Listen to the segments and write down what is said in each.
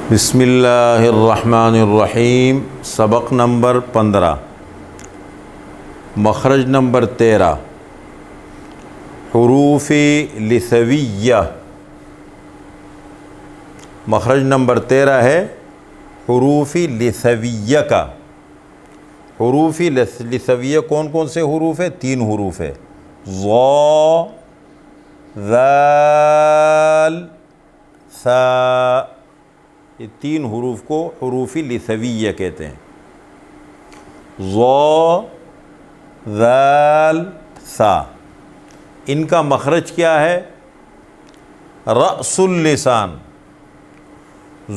बिस्मिल्लाहिर्रहमानिर्रहीम। सबक number 15, मखरज number 13, हुरूफ़ लिसविय्या। मखरज number 13 है हुरूफ़ लिसविय्या का। हुरूफ़ लिसविय्या कौन कौन से हुरूफ़ है? 3 हुरूफ़ है, ज़ा, ज़ाल, सा। ये 3 हुरूफ़ को हुरूफ़ लिसविय्या कहते हैं। ज़ा, ज़ाल, सा। इनका मखरज क्या है? रअसुल लिसान,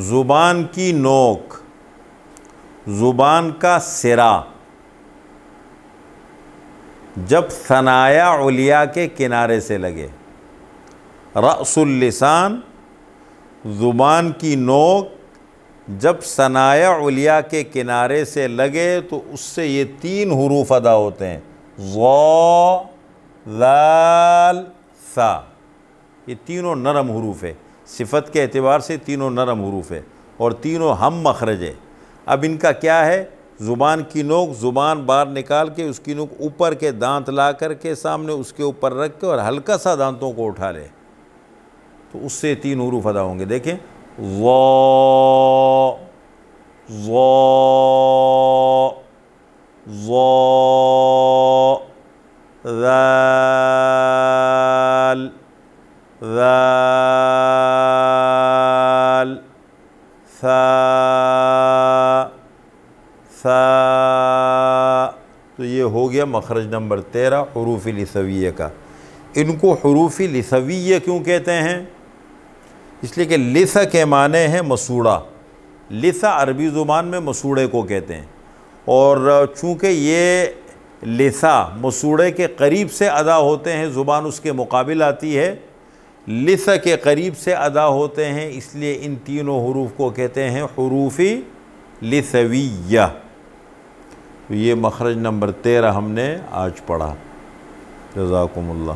ज़ुबान की नोक, ज़ुबान का सिरा जब सनाया उलिया के किनारे से लगे। रअसुल लिसान, ज़ुबान की नोक जब सनाया उलिया के किनारे से लगे तो उससे ये 3 हुरूफ अदा होते हैं, ज़ा, ज़ाल, सा। ये तीनों नरम हुरूफ है, सिफत के एतबार से तीनों नरम हुरूफ है और तीनों हम मखरज है। अब इनका क्या है? ज़ुबान की नोक, ज़ुबान बाहर निकाल के उसकी नोक ऊपर के दांत ला कर के सामने उसके ऊपर रख के और हल्का सा दांतों को उठा ले तो उससे 3 हुरूफ अदा होंगे। देखें, ज़ा, ज़ा, ज़ा, ज़ाल, ज़ाल, सा, सा। तो ये हो गया मखरज नंबर 13 हुरूफ़ लिसविय्या का। इनको हुरूफ़ लिसविय्या क्यों कहते हैं? इसलिए कि लिसा के माने हैं मसूड़ा। लिसा अरबी ज़ुबान में मसूड़े को कहते हैं और चूँकि ये लिसा मसूड़े के करीब से अदा होते हैं, ज़ुबान उसके मुकाबिल आती है, लिसा के करीब से अदा होते हैं, इसलिए इन तीनों हुरूफ को कहते हैं हुरूफ़ लिसविय्या। तो ये मखरज नंबर 13 हमने आज पढ़ा। जज़ाकुमुल्लाह।